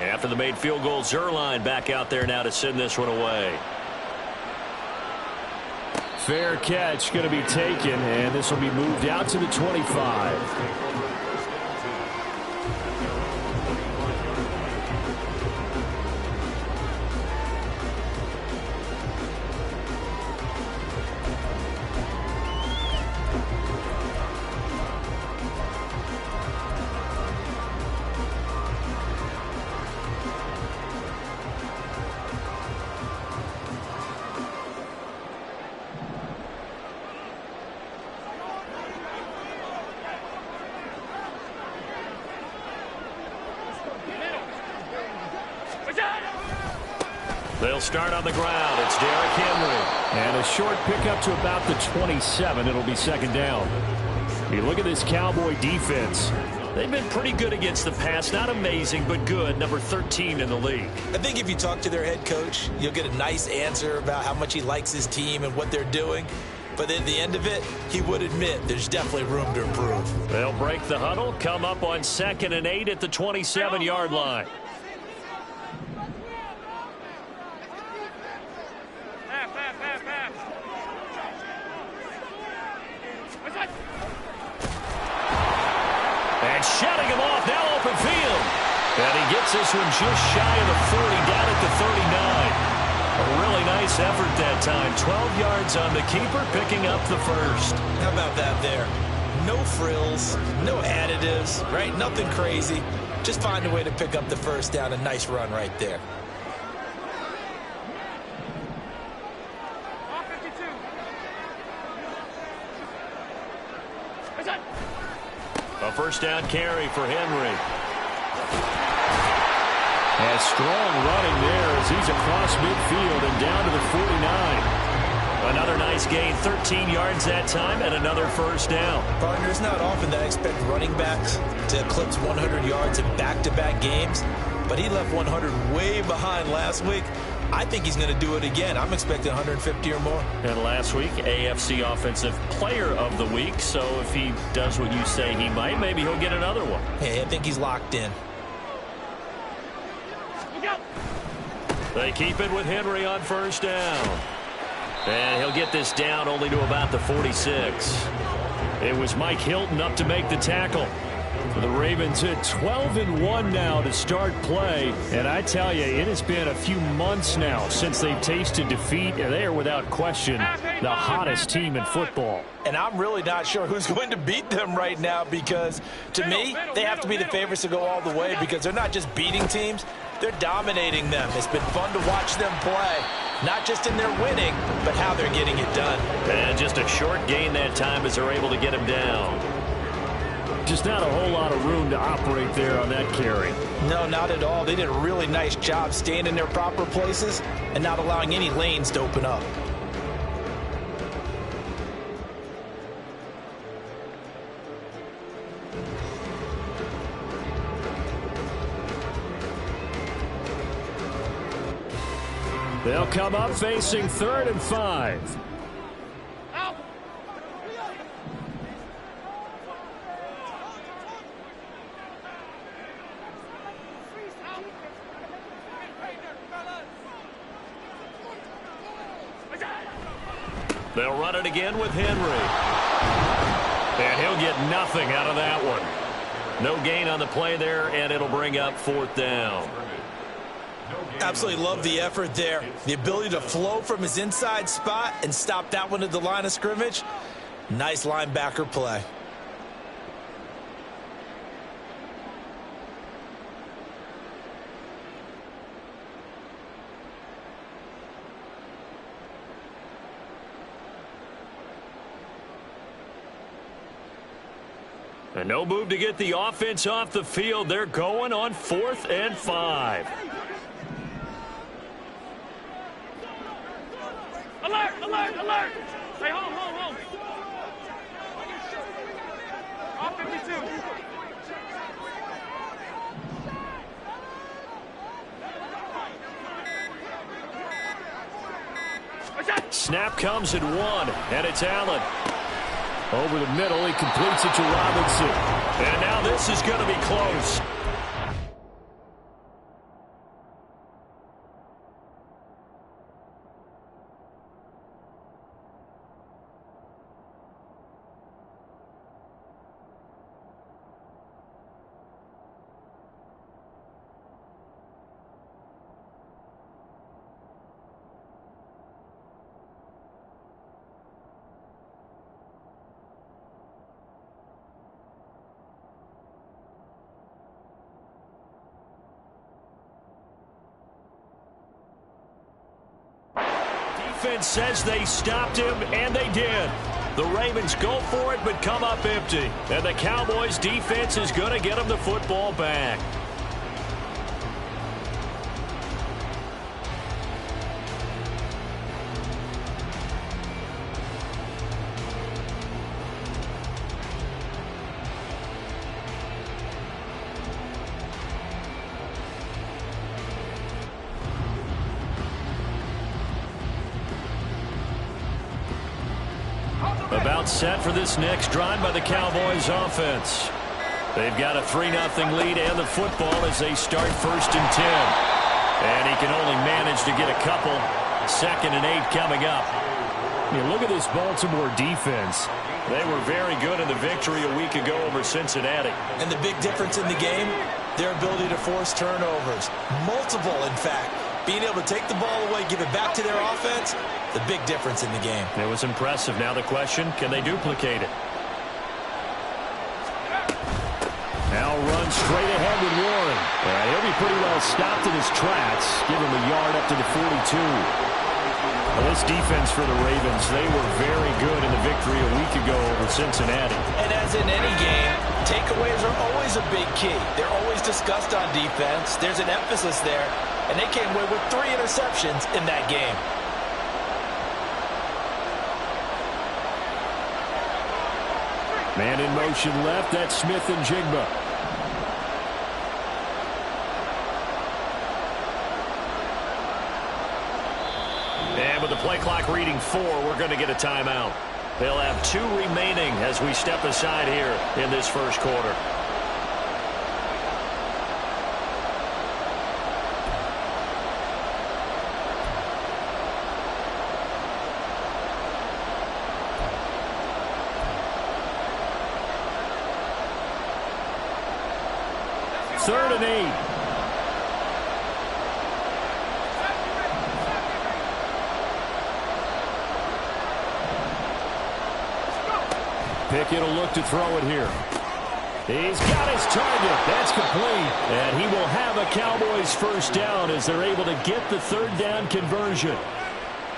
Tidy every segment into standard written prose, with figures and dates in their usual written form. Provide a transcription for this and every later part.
After the made field goal, Zerline back out there now to send this one away. Fair catch going to be taken, and this will be moved out to the 25. They'll start on the ground. It's Derrick Henry. And a short pickup to about the 27. It'll be second down. You look at this Cowboy defense. They've been pretty good against the pass. Not amazing, but good. Number 13 in the league. I think if you talk to their head coach, you'll get a nice answer about how much he likes his team and what they're doing. But at the end of it, he would admit there's definitely room to improve. They'll break the huddle, come up on 2nd and 8 at the 27-yard line. And shutting him off, now open field. And he gets this one just shy of the 40, down at the 39. A really nice effort that time. 12 yards on the keeper, picking up the first. How about that there? No frills, no additives, right? Nothing crazy. Just find a way to pick up the first down. A nice run right there. A first down carry for Henry. And strong running there as he's across midfield and down to the 49. Another nice gain, 13 yards that time, and another first down. Partner, it's not often that I expect running backs to eclipse 100 yards in back-to-back games, but he left 100 way behind last week. I think he's going to do it again. I'm expecting 150 or more. And last week, AFC Offensive Player of the Week. So if he does what you say he might, maybe he'll get another one. Hey, I think he's locked in. They keep it with Henry on first down. And he'll get this down only to about the 46. It was Mike Hilton up to make the tackle. The Ravens hit 12-1 now to start play. And I tell you, it has been a few months now since they've tasted defeat. And they are without question the hottest team in football. And I'm really not sure who's going to beat them right now because, to me, they have to be the favorites to go all the way because they're not just beating teams, they're dominating them. It's been fun to watch them play, not just in their winning, but how they're getting it done. And just a short gain that time as they're able to get him down. Just not a whole lot of room to operate there on that carry. No, not at all. They did a really nice job staying in their proper places and not allowing any lanes to open up. They'll come up facing 3rd and 5. They'll run it again with Henry. And he'll get nothing out of that one. No gain on the play there, and it'll bring up 4th down. Absolutely love the effort there. The ability to flow from his inside spot and stop that one at the line of scrimmage. Nice linebacker play. And no move to get the offense off the field. They're going on 4th and 5. Alert, alert, alert. Stay home, home, home. Off 52. Snap comes at 1, and it's Allen. Over the middle, he completes it to Robinson. And now this is going to be close. defense says they stopped him, and they did. The Ravens go for it, but come up empty. And the Cowboys defense is going to get them the football back. About set for this next drive by the Cowboys offense. They've got a 3-0 lead and the football as they start 1st and 10. And he can only manage to get a couple. 2nd and 8 coming up. Look at this Baltimore defense. They were very good in the victory a week ago over Cincinnati. And the big difference in the game, their ability to force turnovers. Multiple, in fact. Being able to take the ball away, give it back to their offense, the big difference in the game. It was impressive. Now the question, can they duplicate it? Now run straight ahead with Warren. Yeah, he'll be pretty well stopped in his tracks. Give him a yard up to the 42. Well, this defense for the Ravens, they were very good in the victory a week ago over Cincinnati. And as in any game, takeaways are always a big key. They're always discussed on defense. There's an emphasis there. And they came away with 3 interceptions in that game. Man in motion left. That's Smith and Jigba. And with the play clock reading 4, we're going to get a timeout. They'll have 2 remaining as we step aside here in this first quarter. Third and 8. Pickett will look to throw it here. He's got his target. That's complete. And he will have a Cowboys first down as they're able to get the 3rd down conversion.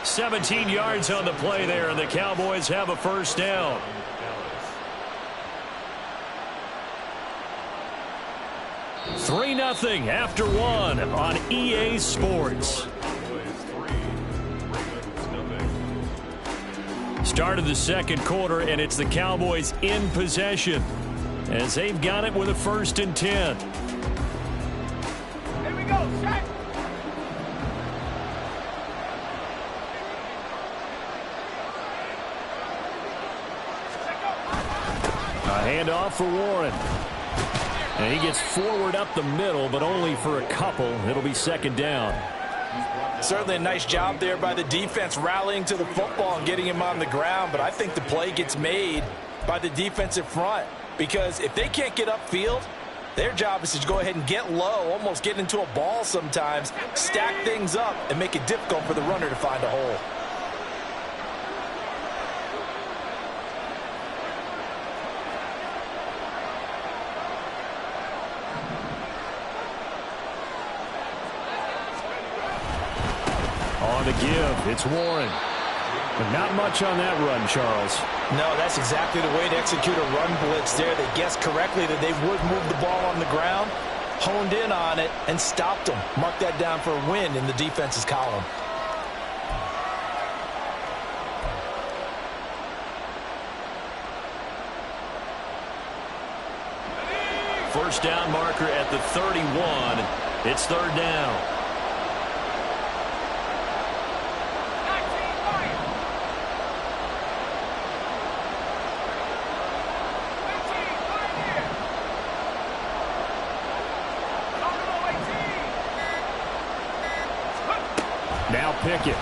17 yards on the play there, and the Cowboys have a first down. Three 3-0 after 1 on EA Sports. Start of the second quarter, and it's the Cowboys in possession as they've got it with a 1st and 10. Here we go, set. A handoff for Warren. And he gets forward up the middle, but only for a couple. It'll be 2nd down. Certainly a nice job there by the defense rallying to the football and getting him on the ground. But I think the play gets made by the defensive front. Because if they can't get upfield, their job is to go ahead and get low, almost get into a ball sometimes, stack things up, and make it difficult for the runner to find a hole. On the give, it's Warren. But not much on that run, Charles. No, that's exactly the way to execute a run blitz there. They guessed correctly that they would move the ball on the ground, honed in on it, and stopped them. Mark that down for a win in the defense's column. First down marker at the 31. It's 3rd down. Now Pickett.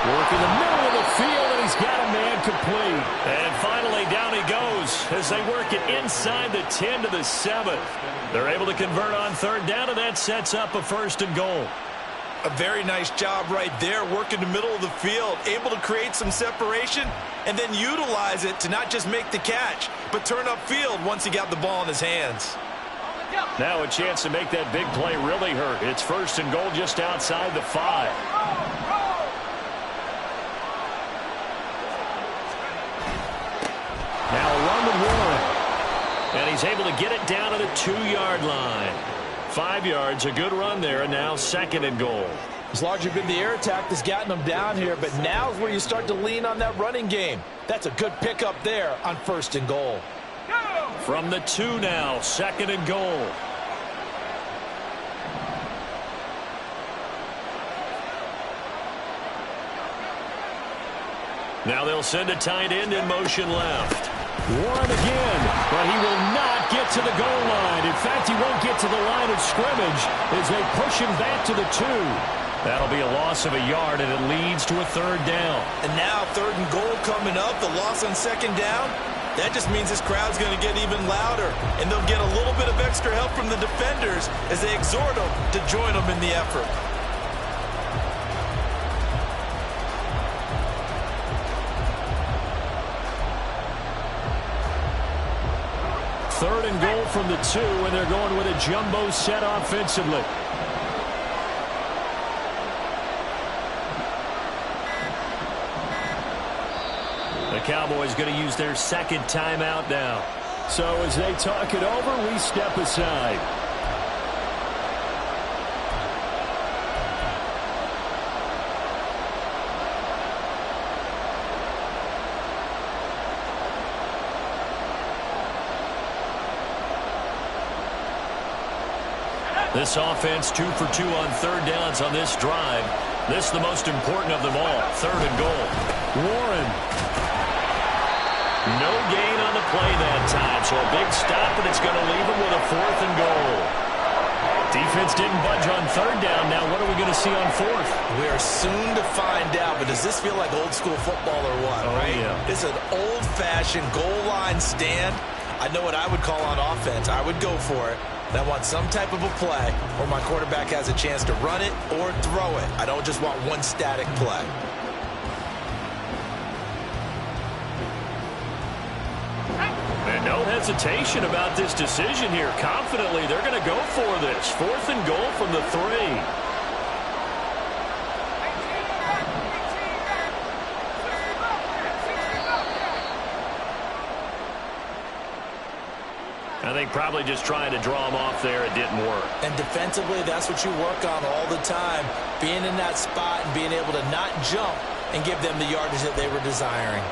Work in the middle of the field, and he's got a man complete. And finally, down he goes as they work it inside the 10 to the 7. They're able to convert on 3rd down, and that sets up a 1st and goal. A very nice job right there, working the middle of the field, able to create some separation, and then utilize it to not just make the catch, but turn upfield once he got the ball in his hands. Now a chance to make that big play really hurt. It's 1st and goal just outside the 5. And he's able to get it down to the 2-yard line. 5 yards, a good run there, and now 2nd and goal. It's largely been the air attack that's gotten them down here, but now is where you start to lean on that running game. That's a good pickup there on 1st and goal. From the 2 now, 2nd and goal. Now they'll send a tight end in motion left. Warren again, but he will not get to the goal line. In fact, he won't get to the line of scrimmage as they push him back to the 2. That'll be a loss of a yard, and it leads to a 3rd down. And now 3rd and goal coming up, the loss on 2nd down. That just means this crowd's going to get even louder, and they'll get a little bit of extra help from the defenders as they exhort them to join them in the effort. Third and goal from the 2, and they're going with a jumbo set offensively. The Cowboys going to use their 2nd timeout now. So as they talk it over, we step aside. This offense 2 for 2 on 3rd downs on this drive. This the most important of them all. 3rd and goal. Warren. No gain on the play that time, so a big stop, and it's going to leave them with a 4th and goal. Defense didn't budge on 3rd down. Now what are we going to see on 4th? We are soon to find out, but does this feel like old school football or what, right? Yeah. It's an old-fashioned goal line stand. I know what I would call on offense. I would go for it. And I want some type of a play where my quarterback has a chance to run it or throw it. I don't just want one static play. And no hesitation about this decision here. Confidently, they're going to go for this. 4th and goal from the 3. I think probably just trying to draw him off there. It didn't work. And defensively, that's what you work on all the time. Being in that spot and being able to not jump and give them the yardage that they were desiring.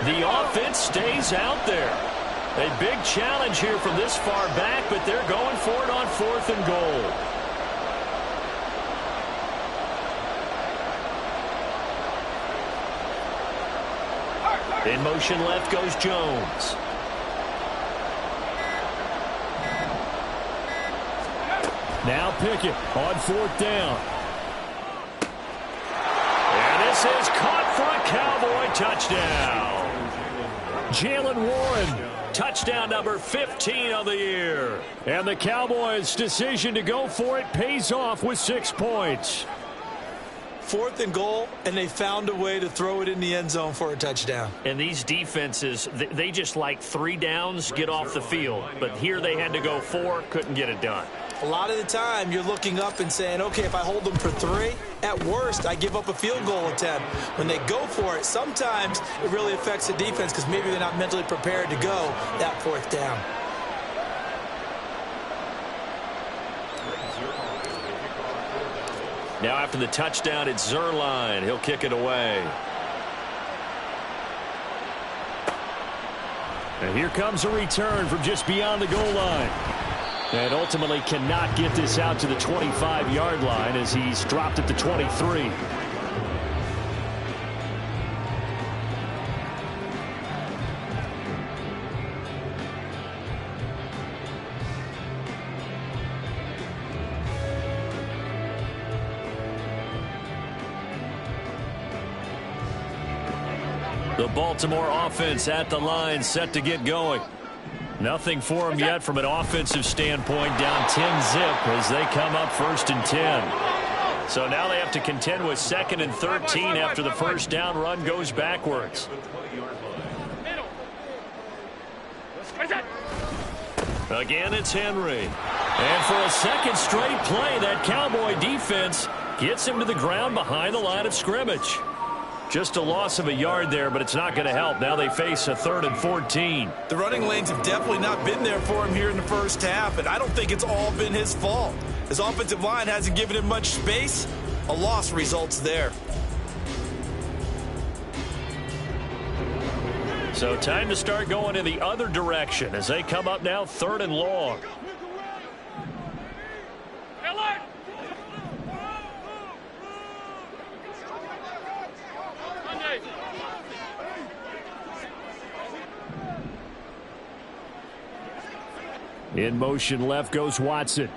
The offense stays out there. A big challenge here from this far back, but they're going for it on 4th and goal. In motion left goes Jones. Now Pickett on 4th down. And this is caught for a Cowboy touchdown. Jalen Warren. Touchdown number 15 of the year. And the Cowboys' decision to go for it pays off with 6 points. 4th and goal, and they found a way to throw it in the end zone for a touchdown. And these defenses, they just like 3 downs, get off the field. But here they had to go 4, couldn't get it done. A lot of the time, you're looking up and saying, okay, if I hold them for 3, at worst, I give up a field goal attempt. When they go for it, sometimes it really affects the defense because maybe they're not mentally prepared to go that 4th down. Now after the touchdown, it's Zerline. He'll kick it away. And here comes a return from just beyond the goal line. And ultimately cannot get this out to the 25-yard line as he's dropped at the 23. The Baltimore offense at the line, set to get going. Nothing for them yet from an offensive standpoint, down 10-zip as they come up 1st and 10. So now they have to contend with 2nd and 13 after the first down run goes backwards. Again, it's Henry. And for a second straight play, that Cowboy defense gets him to the ground behind the line of scrimmage. Just a loss of a yard there, but it's not going to help. Now they face a 3rd and 14. The running lanes have definitely not been there for him here in the first half, and I don't think it's all been his fault. His offensive line hasn't given him much space. A loss results there. So time to start going in the other direction as they come up now 3rd and long. In motion left goes Watson.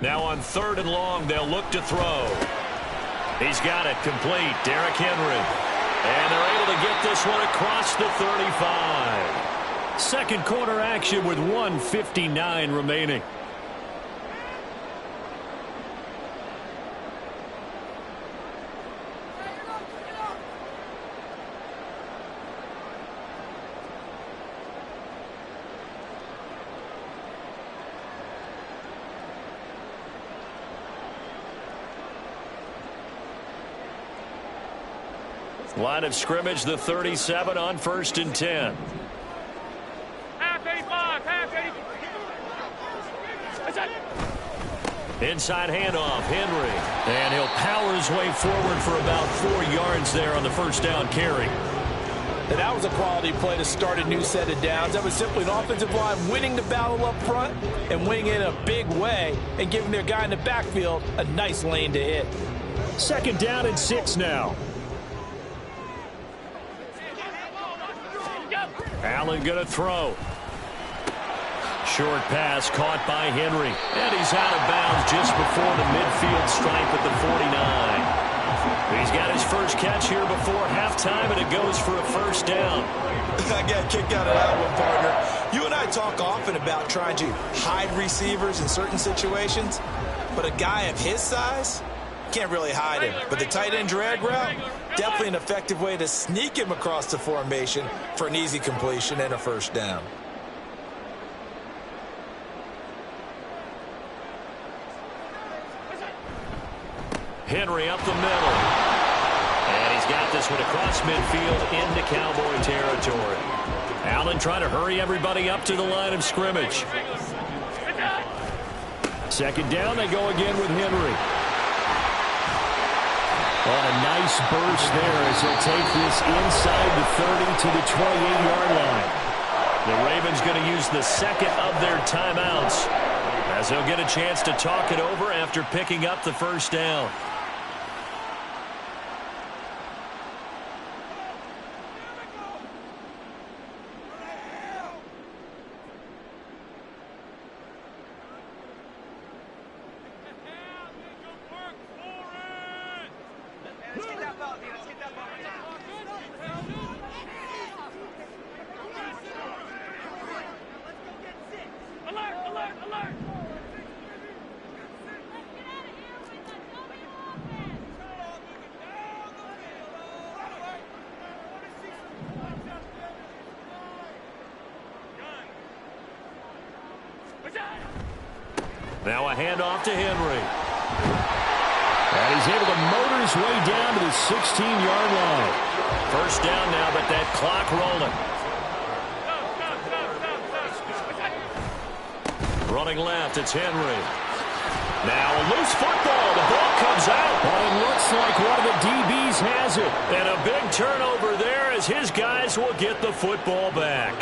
Now on 3rd and long, they'll look to throw. He's got it complete. Derrick Henry. And they're able to get this one across the 35. Second quarter action with 1:59 remaining. Line of scrimmage, the 37 on 1st and 10. Half 85, half 80. Inside handoff, Henry. And he'll power his way forward for about 4 yards there on the first down carry. And that was a quality play to start a new set of downs. That was simply an offensive line winning the battle up front and winning it in a big way and giving their guy in the backfield a nice lane to hit. 2nd down and 6 now. Allen going to throw. Short pass caught by Henry. And he's out of bounds just before the midfield stripe at the 49. He's got his first catch here before halftime, and it goes for a first down. I got kicked out of that one, partner. You and I talk often about trying to hide receivers in certain situations, but a guy of his size can't really hide him. But the tight end drag route, definitely an effective way to sneak him across the formation for an easy completion and a first down. Henry up the middle. And he's got this one across midfield into Cowboy territory. Allen trying to hurry everybody up to the line of scrimmage. 2nd down, they go again with Henry. On a nice burst there as he'll take this inside the 30 to the 28-yard line. The Ravens going to use the 2nd of their timeouts as they'll get a chance to talk it over after picking up the first down. Now a handoff to Henry. And he's able to motor his way down to the 16-yard line. First down now, but that clock rolling. Running left, it's Henry. Now a loose football. The ball comes out. Well, it looks like one of the DBs has it. And a big turnover there as his guys will get the football back.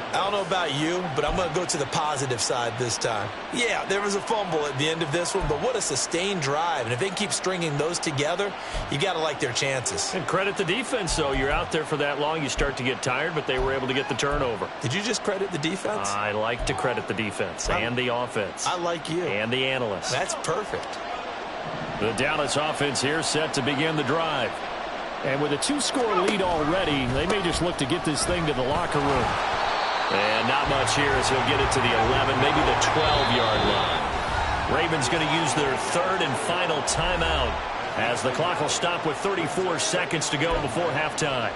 I don't know about you, but I'm going to go to the positive side this time. Yeah, there was a fumble at the end of this one, but what a sustained drive. And if they keep stringing those together, you got to like their chances. And credit the defense, though. You're out there for that long, you start to get tired, but they were able to get the turnover. Did you just credit the defense? I like to credit the defense and the offense. I like you. And the analysts. That's perfect. The Dallas offense here set to begin the drive. And with a 2-score lead already, they may just look to get this thing to the locker room. And not much here as he'll get it to the 11, maybe the 12-yard line. Ravens going to use their 3rd and final timeout as the clock will stop with 34 seconds to go before halftime.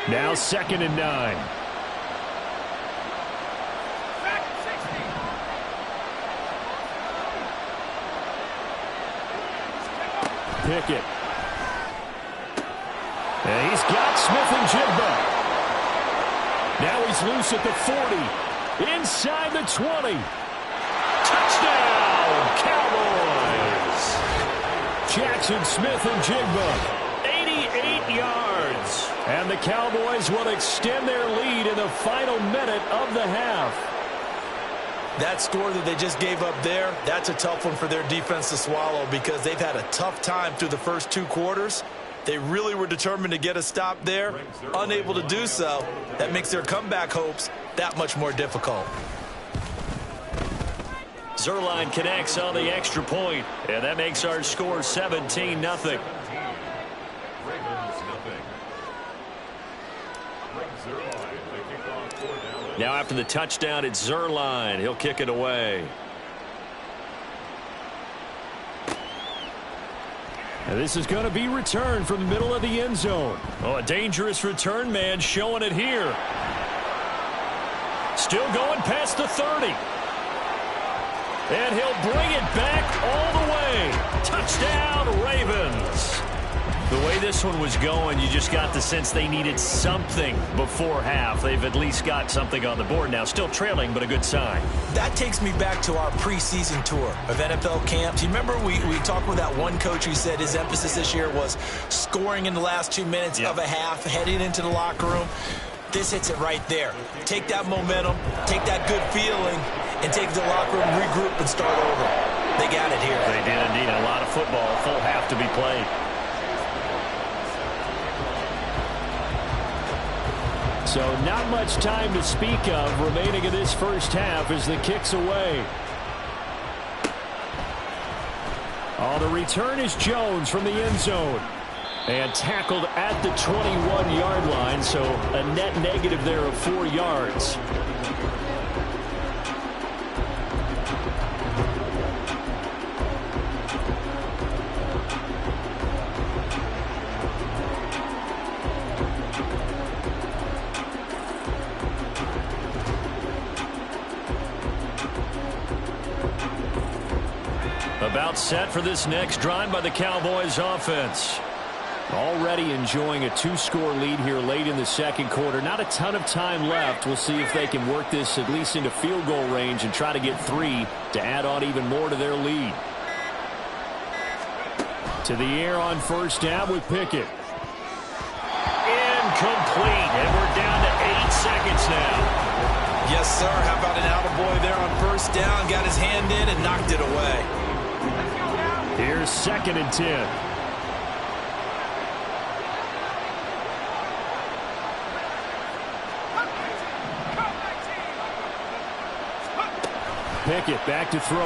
Now 2nd and 9. Pickett. And he's got Smith and Jigba. Now he's loose at the 40. Inside the 20. Touchdown, Cowboys. Jackson Smith and Jigba. 88 yards. And the Cowboys will extend their lead in the final minute of the half. That score that they just gave up there, that's a tough one for their defense to swallow because they've had a tough time through the first 2 quarters. They really were determined to get a stop there, unable to do so. That makes their comeback hopes that much more difficult. Zuerlein connects on the extra point, and that makes our score 17-0. Now after the touchdown, it's Zuerlein. He'll kick it away. And this is going to be returned from the middle of the end zone. Oh, a dangerous return man showing it here. Still going past the 30. And he'll bring it back all the way. Touchdown, Ravens. The way this one was going, you just got the sense they needed something before half. They've at least got something on the board now. Still trailing, but a good sign. That takes me back to our preseason tour of NFL camps. You remember we talked with that one coach who said his emphasis this year was scoring in the last 2 minutes of a half, heading into the locker room. This hits it right there. Take that momentum, take that good feeling, and take the locker room, regroup, and start over. They got it here. They did indeed. A lot of football, full half to be played. So not much time to speak of remaining in this first half as the kick's away. On the return is Jones from the end zone. And tackled at the 21-yard line, so a net negative there of 4 yards. About set for this next drive by the Cowboys offense. Already enjoying a 2-score lead here late in the second quarter. Not a ton of time left. We'll see if they can work this at least into field goal range and try to get 3 to add on even more to their lead. To the air on first down with Pickett. Incomplete, and we're down to 8 seconds now. Yes, sir. How about an attaboy there on first down? Got his hand in and knocked it away. Here's 2nd and 10. Pickett back to throw.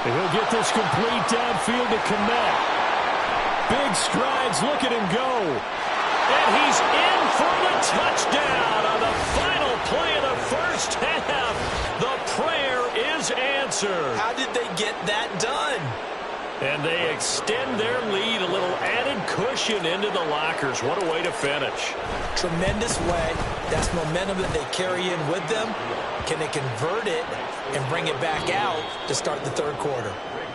And he'll get this complete downfield to Kmet. Big strides, look at him go. And he's in for the touchdown on the final play of the first half. The prayer is answered. How did they get that done? And they extend their lead, a little added cushion into the lockers. What a way to finish. Tremendous way. That's momentum that they carry in with them. Can they convert it and bring it back out to start the third quarter?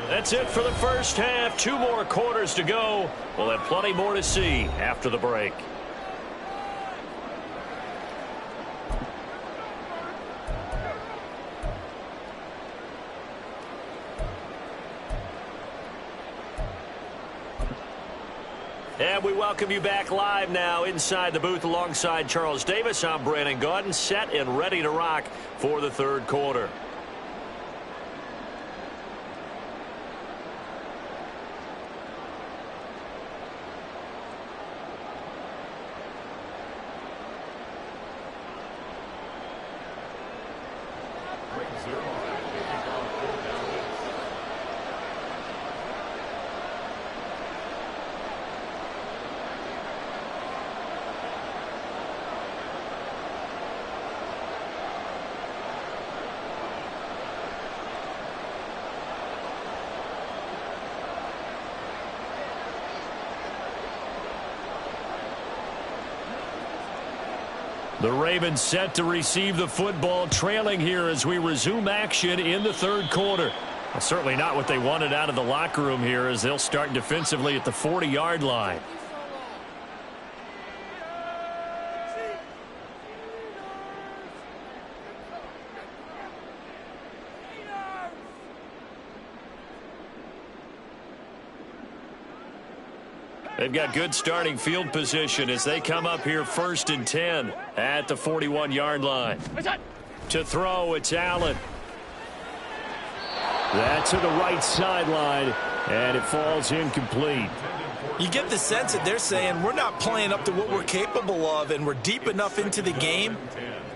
That's it for the first half. 2 more quarters to go. We'll have plenty more to see after the break. And we welcome you back live now inside the booth alongside Charles Davis. I'm Brandon Gaudin, set and ready to rock for the third quarter. The Ravens set to receive the football, trailing here as we resume action in the third quarter. Well, certainly not what they wanted out of the locker room here, as they'll start defensively at the 40-yard line. They've got good starting field position as they come up here 1st and 10 at the 41-yard line. To throw, it's Allen. That's to the right sideline, and it falls incomplete. You get the sense that they're saying we're not playing up to what we're capable of, and we're deep enough into the game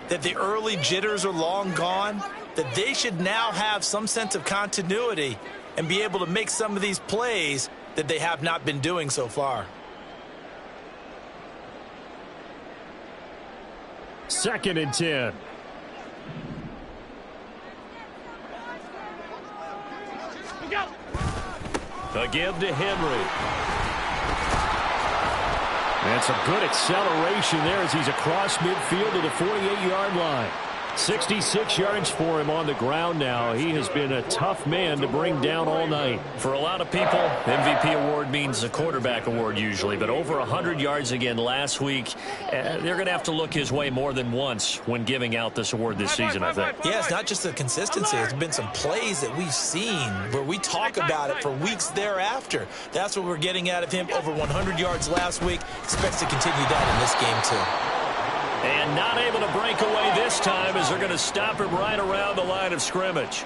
that the early jitters are long gone, that they should now have some sense of continuity and be able to make some of these plays that they have not been doing so far. 2nd and 10. A give to Henry. That's a good acceleration there as he's across midfield to the 48-yard line. 66 yards for him on the ground now. He has been a tough man to bring down all night. For a lot of people, MVP award means a quarterback award usually, but over 100 yards again last week. They're going to have to look his way more than once when giving out this award this season, I think. Yeah, it's not just the consistency. It's been some plays that we've seen where we talk about it for weeks thereafter. That's what we're getting out of him. Over 100 yards last week. Expects to continue that in this game, too. And not able to break away this time as they're going to stop him right around the line of scrimmage.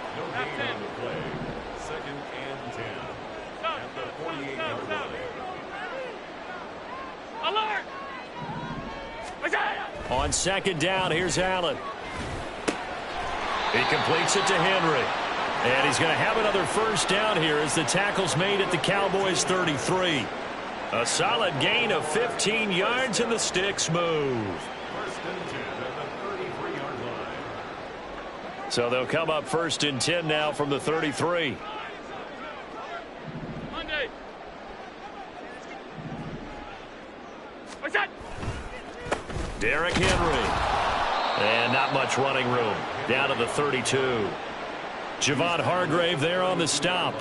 On 2nd down, here's Allen. He completes it to Henry. And he's going to have another 1st down here as the tackle's made at the Cowboys' 33. A solid gain of 15 yards and the sticks move. So they'll come up 1st and 10 now from the 33. Derrick Henry. And not much running room. Down to the 32. Javon Hargrave there on the stop.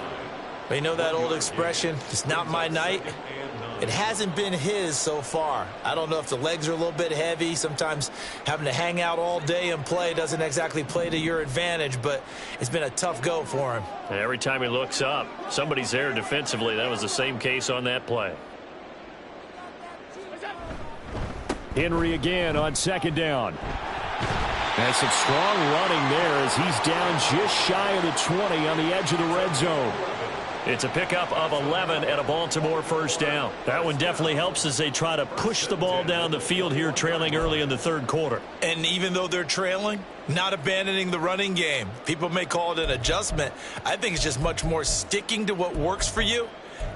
You know that old expression, it's not my night? It hasn't been his so far. I don't know if the legs are a little bit heavy. Sometimes having to hang out all day and play doesn't exactly play to your advantage, but it's been a tough go for him. Every time he looks up, somebody's there defensively. That was the same case on that play. Henry again on 2nd down. And some strong running there as he's down just shy of the 20 on the edge of the red zone. It's a pickup of 11 and a Baltimore 1st down. That one definitely helps as they try to push the ball down the field here, trailing early in the 3rd quarter. And even though they're trailing, not abandoning the running game. People may call it an adjustment. I think it's just much more sticking to what works for you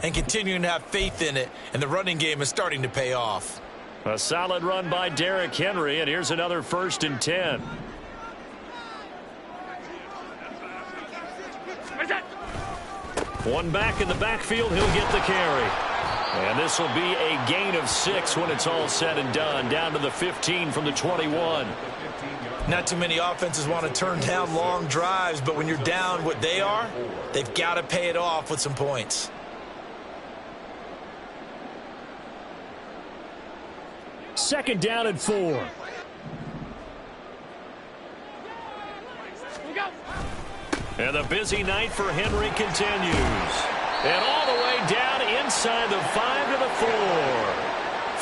and continuing to have faith in it. And the running game is starting to pay off. A solid run by Derrick Henry, and here's another 1st and 10. One back in the backfield, he'll get the carry. And this will be a gain of 6 when it's all said and done. Down to the 15 from the 21. Not too many offenses want to turn down long drives, but when you're down what they are, they've got to pay it off with some points. Second down and 4. And the busy night for Henry continues. And all the way down inside the 5 to the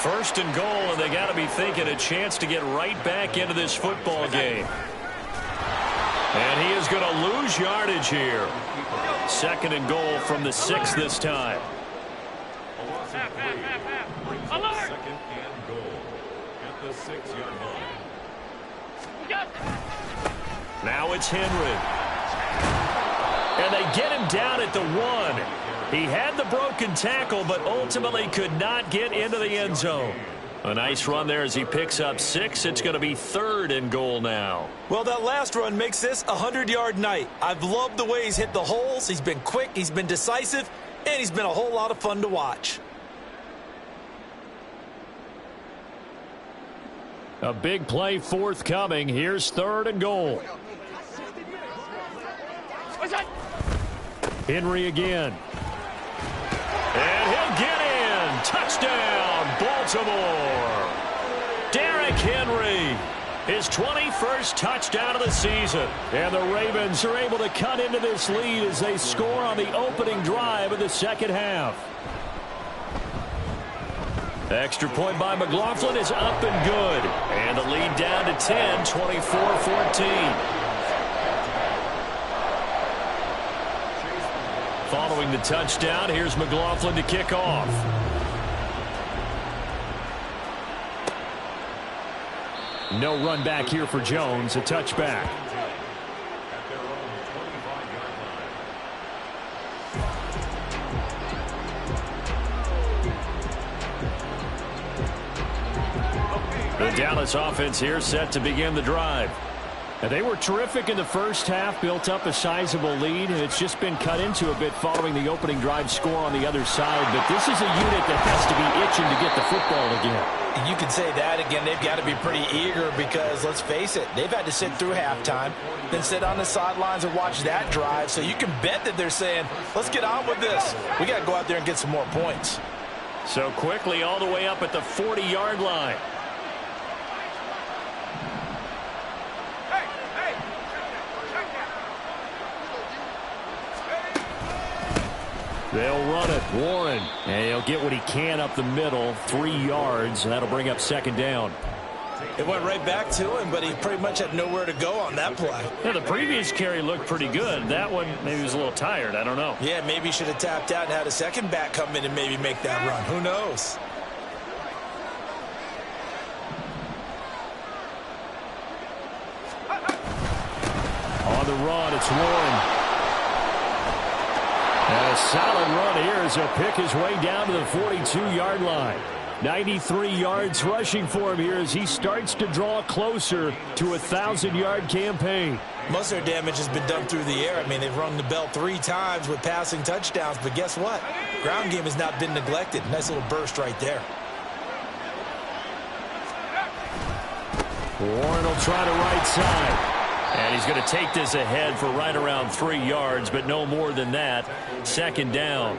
4. 1st and goal, and they got to be thinking a chance to get right back into this football game. And he is going to lose yardage here. 2nd and goal from the 6 this time. Alert! 2nd and goal at the 6-yard line. Now it's Henry. And they get him down at the 1. He had the broken tackle, but ultimately could not get into the end zone. A nice run there as he picks up 6. It's going to be 3rd and goal now. Well, that last run makes this a 100-yard night. I've loved the way he's hit the holes. He's been quick, he's been decisive, and he's been a whole lot of fun to watch. A big play forthcoming. Here's 3rd and goal. Henry again. And he'll get in. Touchdown, Baltimore. Derrick Henry. His 21st touchdown of the season. And the Ravens are able to cut into this lead as they score on the opening drive of the second half. Extra point by McLaughlin is up and good. And the lead down to 10, 24-14. Following the touchdown, here's McLaughlin to kick off. No run back here for Jones, a touchback. The Dallas offense here set to begin the drive. And they were terrific in the first half, built up a sizable lead, and it's just been cut into a bit following the opening drive score on the other side. But this is a unit that has to be itching to get the football again. You can say that again. They've got to be pretty eager because, let's face it, they've had to sit through halftime, then sit on the sidelines and watch that drive. So you can bet that they're saying, let's get on with this. We got to go out there and get some more points. So quickly all the way up at the 40-yard line. They'll run it. Warren. And he'll get what he can up the middle. 3 yards. And that'll bring up 2nd down. It went right back to him, but he pretty much had nowhere to go on that play. Yeah, the previous carry looked pretty good. That one, maybe he was a little tired. I don't know. Yeah, maybe he should have tapped out and had a second back come in and maybe make that run. Who knows? On the run, it's Warren. And a solid run here as he'll pick his way down to the 42-yard line. 93 yards rushing for him here as he starts to draw closer to a 1,000-yard campaign. Most of their damage has been done through the air. I mean, they've rung the bell 3 times with passing touchdowns, but guess what? Ground game has not been neglected. Nice little burst right there. Warren will try to right side. And he's going to take this ahead for right around 3 yards, but no more than that. 2nd down.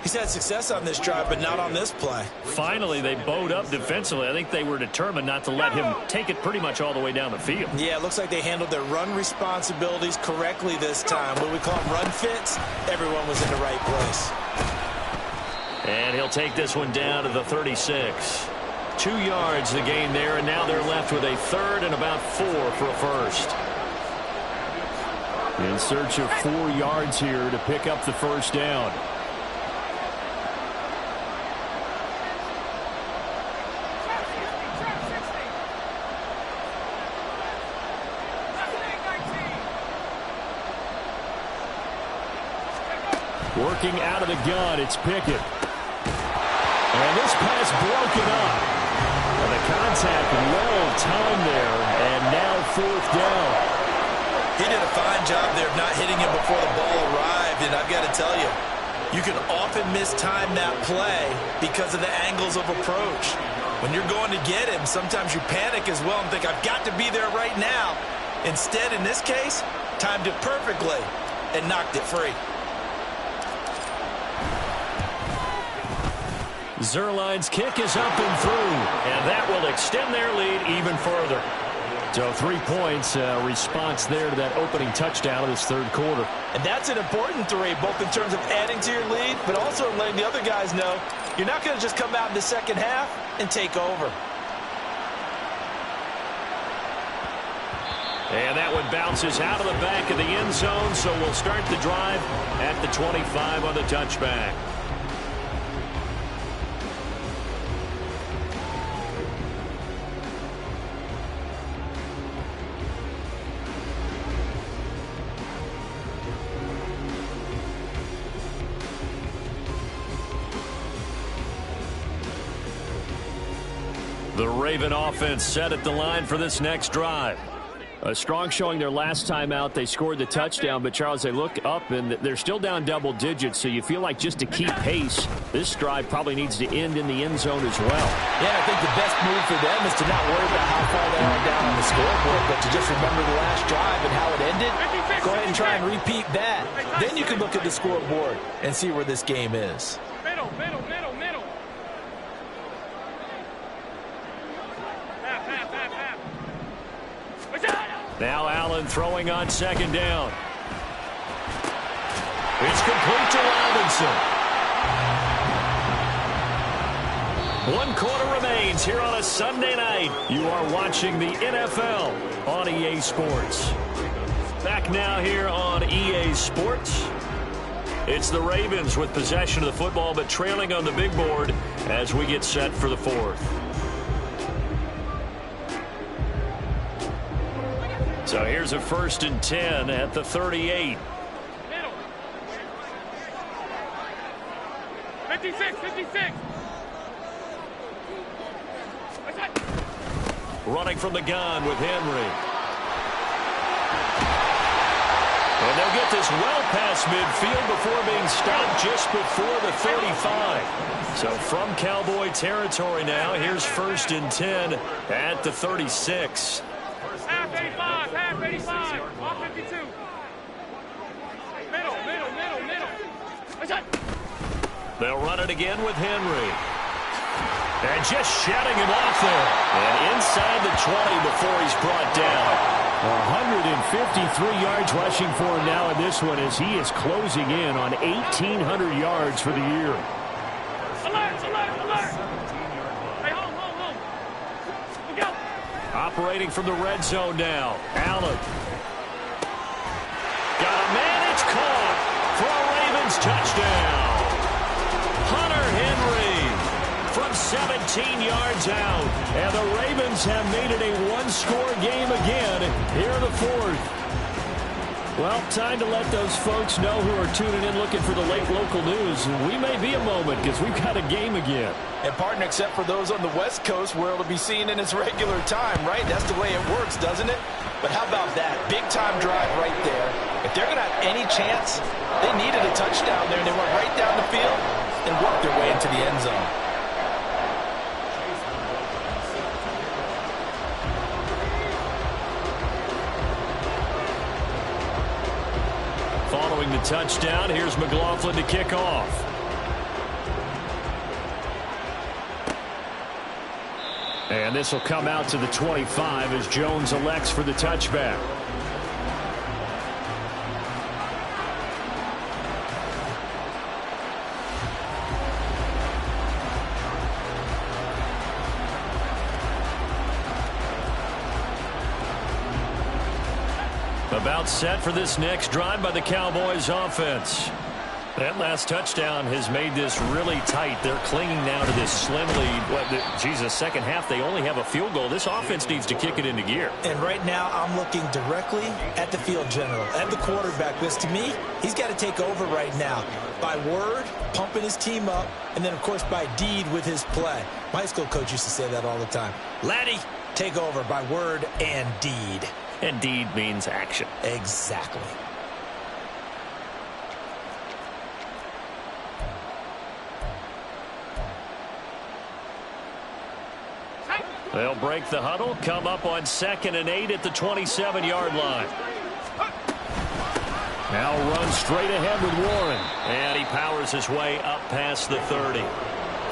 He's had success on this drive, but not on this play. Finally, they bowed up defensively. I think they were determined not to let him take it pretty much all the way down the field. Yeah, it looks like they handled their run responsibilities correctly this time. What we call them run fits, everyone was in the right place. And he'll take this one down to the 36. 2 yards the gain there, and now they're left with a 3rd and about 4 for a first. In search of 4 yards here to pick up the 1st down. Working out of the gun, it's Pickett. And this pass broken up. And the contact well timed there, and now 4th down. He did a fine job there of not hitting him before the ball arrived, and I've got to tell you, you can often mistime that play because of the angles of approach. When you're going to get him, sometimes you panic as well and think, I've got to be there right now. Instead, in this case, timed it perfectly and knocked it free. Zerline's kick is up and through, and that will extend their lead even further. So 3 points, response there to that opening touchdown of this 3rd quarter. And that's an important 3, both in terms of adding to your lead, but also letting the other guys know you're not going to just come out in the second half and take over. And that one bounces out of the back of the end zone, so we'll start the drive at the 25 on the touchback. The Raven offense set at the line for this next drive. A strong showing their last time out. They scored the touchdown, but, Charles, they look up, and they're still down double digits, so you feel like just to keep pace, this drive probably needs to end in the end zone as well. Yeah, I think the best move for them is to not worry about how far they are down on the scoreboard, but to just remember the last drive and how it ended. Go ahead and try and repeat that. Then you can look at the scoreboard and see where this game is. Middle. Now Allen throwing on second down. It's complete to Robinson. 1 quarter remains here on a Sunday night. You are watching the NFL on EA Sports. Back now here on EA Sports. It's the Ravens with possession of the football, but trailing on the big board as we get set for the fourth. So here's a 1st and 10 at the 38. Middle. 56. Running from the gun with Henry. And they'll get this well past midfield before being stopped just before the 35. So from Cowboy territory now, here's 1st and 10 at the 36. Half 85. Off 52. Middle. They'll run it again with Henry. And just shutting him off there. And inside the 20 before he's brought down. 153 yards rushing for him now in this one as he is closing in on 1,800 yards for the year. Alert. Hey, hold. Look out. Operating from the red zone now. Allen. Got a man, it's caught for a Ravens touchdown. Hunter Henry from 17 yards out. And the Ravens have made it a one-score game again here in the fourth. Well, time to let those folks know who are tuning in looking for the late local news. We may be a moment because we've got a game again. And, partner, except for those on the West Coast where it'll be seen in its regular time, right? That's the way it works, doesn't it? But how about that? Big-time drive right there. If they're going to have any chance, they needed a touchdown there, and they went right down the field and worked their way into the end zone. Following the touchdown, here's McLaughlin to kick off. And this will come out to the 25 as Jones elects for the touchback. About set for this next drive by the Cowboys offense. That last touchdown has made this really tight. They're clinging now to this slim lead. Second half, they only have a field goal. This offense needs to kick it into gear. And right now, I'm looking directly at the field general, at the quarterback. Because to me, he's got to take over right now. By word, pumping his team up, and then, of course, by deed with his play. My high school coach used to say that all the time. Laddie, take over by word and deed. And deed means action. Exactly. They'll break the huddle, come up on 2nd and 8 at the 27-yard line. Now runs straight ahead with Warren. And he powers his way up past the 30.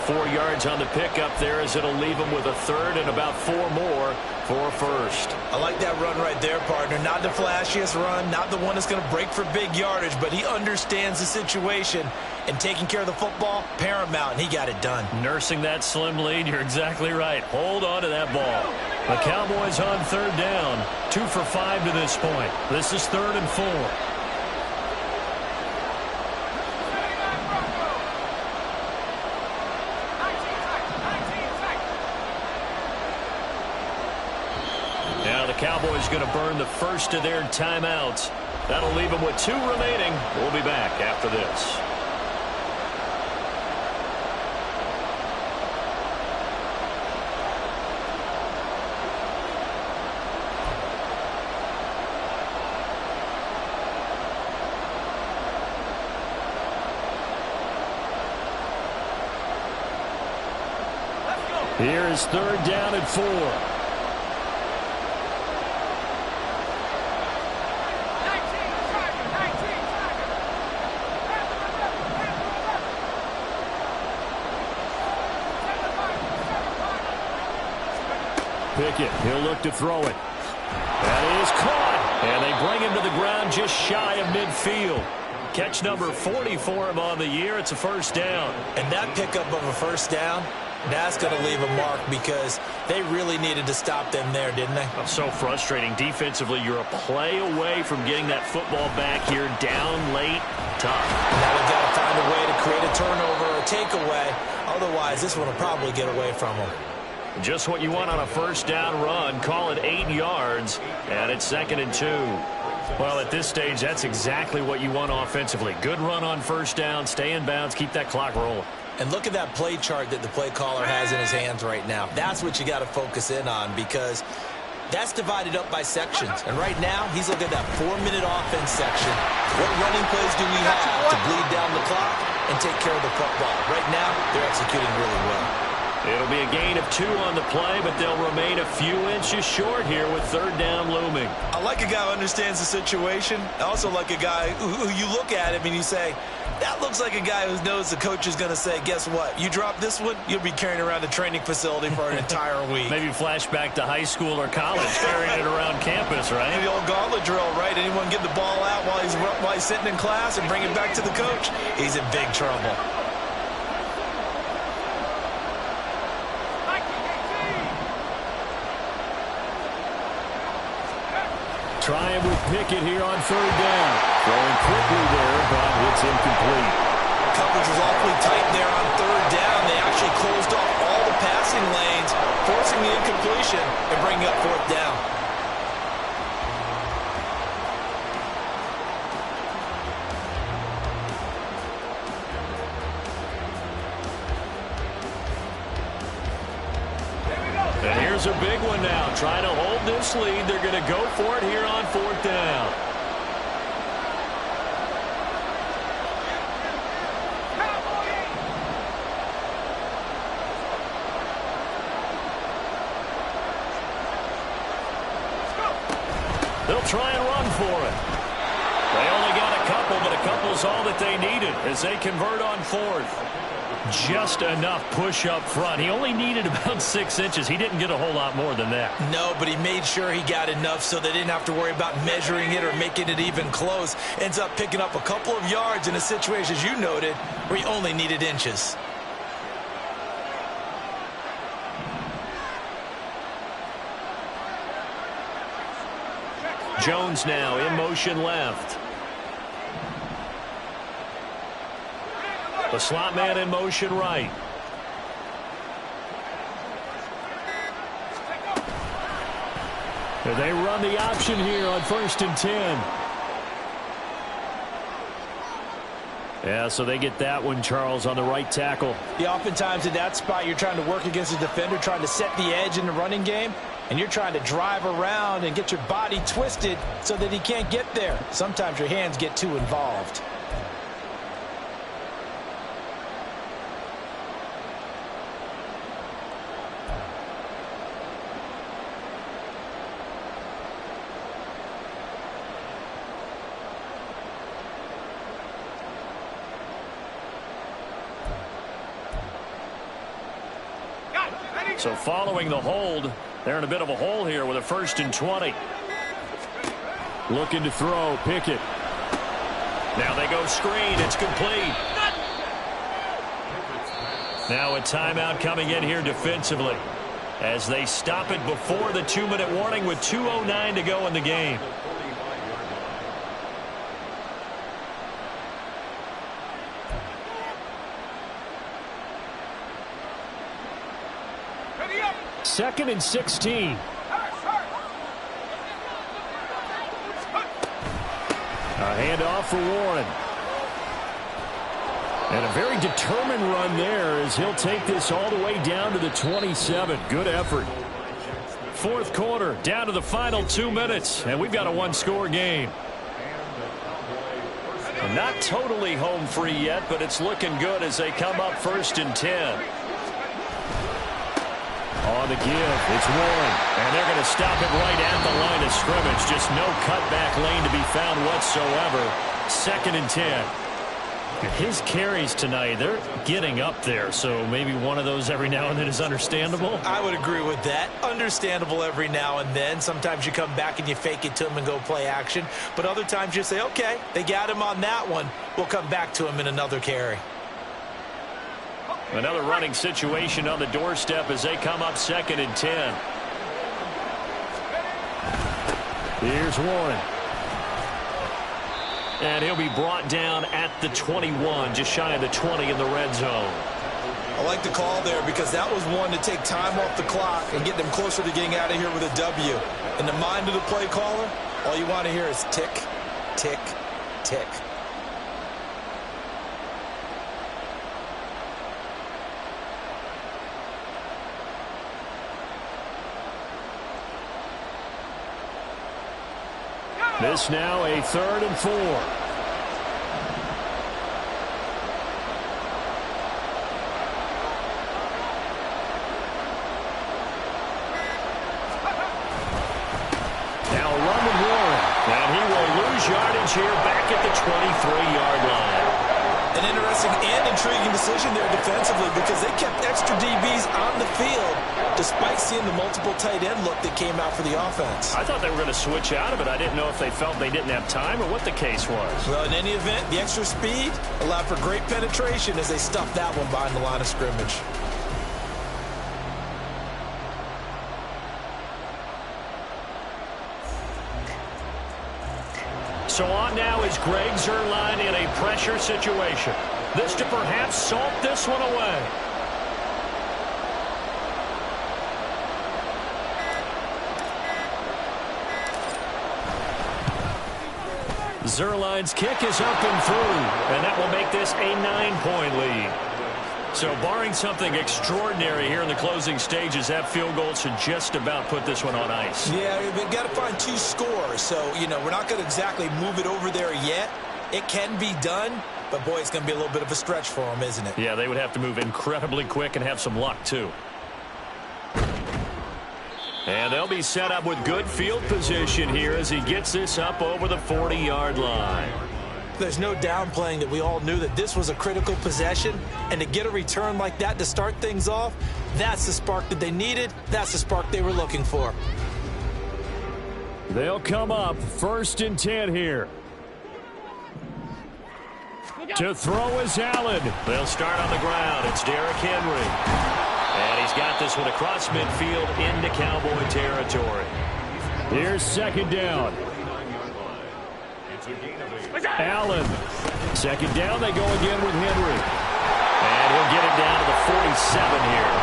4 yards on the pickup there as it'll leave him with a third and about 4 more for a first. I like that run right there, partner. Not the flashiest run, not the one that's going to break for big yardage, but he understands the situation, and taking care of the football, paramount, and he got it done. Nursing that slim lead, you're exactly right. Hold on to that ball. The Cowboys on 3rd down, 2 for 5 to this point. This is 3rd and 4. Cowboys going to burn the first of their timeouts. That'll leave them with 2 remaining. We'll be back after this. Here is 3rd down and 4. Pickett, he'll look to throw it. That is caught. And they bring him to the ground just shy of midfield. Catch number 40 for him on the year. It's a 1st down. And that pickup of a 1st down, that's going to leave a mark because they really needed to stop them there, didn't they? So frustrating. Defensively, you're a play away from getting that football back here down late. Tough. Now they've got to find a way to create a turnover or takeaway. Otherwise, this one will probably get away from them. Just what you want on a 1st down run. Call it 8 yards, and it's 2nd and 2. Well, at this stage, that's exactly what you want offensively. Good run on 1st down, stay in bounds, keep that clock rolling. And look at that play chart that the play caller has in his hands right now. That's what you got to focus in on because that's divided up by sections. And right now, he's looking at that 4-minute offense section. What running plays do we have to bleed down the clock and take care of the football? Right now, they're executing really well. It'll be a gain of 2 on the play, but they'll remain a few inches short here with 3rd down looming. I like a guy who understands the situation. I also like a guy who you look at him and you say, that looks like a guy who knows the coach is going to say, guess what? You drop this one, you'll be carrying around the training facility for an entire week. Maybe flashback to high school or college, carrying it around campus, right? The old gauntlet drill, right? Anyone get the ball out while he's sitting in class and bring it back to the coach? He's in big trouble. Trying with Pickett here on 3rd down. Throwing quickly there, but it's incomplete. Coverage was awfully tight there on 3rd down. They actually closed off all the passing lanes, forcing the incompletion and bringing up 4th down. And here's a big one now. Trying to hold this lead. They're going to go for it here on 4th down. They'll try and run for it. They only got a couple, but a couple's all that they needed as they convert on 4th. Just enough push up front. He only needed about 6 inches. He didn't get a whole lot more than that. No, but he made sure he got enough so they didn't have to worry about measuring it or making it even close. Ends up picking up a couple of yards in a situation, as you noted, where he only needed inches. Jones now in motion left. The slot man in motion right. They run the option here on 1st and 10. Yeah, so they get that one, Charles, on the right tackle. Yeah, oftentimes in that spot, you're trying to work against a defender, trying to set the edge in the running game, and you're trying to drive around and get your body twisted so that he can't get there. Sometimes your hands get too involved. So following the hold, they're in a bit of a hole here with a 1st and 20. Looking to throw, Pickett. Now they go screen, it's complete. Now a timeout coming in here defensively as they stop it before the 2-minute warning with 2:09 to go in the game. Second and 16. A handoff for Warren. And a very determined run there as he'll take this all the way down to the 27. Good effort. 4th quarter, down to the final 2 minutes, and we've got a 1-score game. Not totally home free yet, but it's looking good as they come up 1st and 10. On the give, it's Warren. And they're going to stop it right at the line of scrimmage. Just no cutback lane to be found whatsoever. 2nd and 10. His carries tonight, they're getting up there, so maybe one of those every now and then is understandable. I would agree with that. Understandable every now and then. Sometimes you come back and you fake it to him and go play action. But other times you say, okay, they got him on that one. We'll come back to him in another carry. Another running situation on the doorstep as they come up 2nd and 10. Here's Warren. And he'll be brought down at the 21, just shy of the 20 in the red zone. I like the call there because that was one to take time off the clock and get them closer to getting out of here with a W. In the mind of the play caller, all you want to hear is tick, tick, tick. This now a 3rd and 4. Now run with Warren. And he will lose yardage here back at the 23-yard line. An interesting and intriguing decision there defensively because they kept extra DBs on the field despite seeing the multiple tight end look that came out for the offense. I thought they were going to switch out of it. I didn't know if they felt they didn't have time or what the case was. Well, in any event, the extra speed allowed for great penetration as they stuffed that one behind the line of scrimmage. So on now is Greg Zuerlein in a pressure situation. This to perhaps salt this one away. Zuerlein's kick is up and through, and that will make this a 9-point lead. So barring something extraordinary here in the closing stages, that field goal should just about put this one on ice. Yeah, we've got to find 2 scores. So, we're not going to exactly move it over there yet. It can be done, but, boy, it's going to be a little bit of a stretch for them, isn't it? Yeah, they would have to move incredibly quick and have some luck, too. And they'll be set up with good field position here as he gets this up over the 40-yard line. There's no downplaying that we all knew that this was a critical possession, and to get a return like that to start things off, that's the spark that they needed. That's the spark they were looking for. They'll come up 1st and 10 here. To throw is Allen. They'll start on the ground. It's Derrick Henry. And he's got this one across midfield into Cowboy territory. Here's 2nd down. Allen. 2nd down, they go again with Henry. And he'll get it down to the 47 here.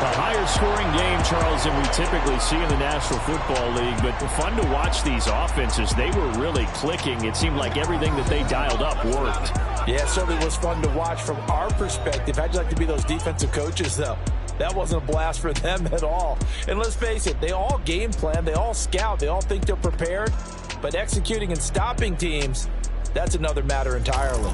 A higher scoring game, Charles, than we typically see in the National Football League, but fun to watch these offenses. They were really clicking. It seemed like everything that they dialed up worked. Yeah, it certainly was fun to watch from our perspective. How'd you like to be those defensive coaches, though? That wasn't a blast for them at all. And let's face it, they all game plan, they all scout, they all think they're prepared. But executing and stopping teams, that's another matter entirely.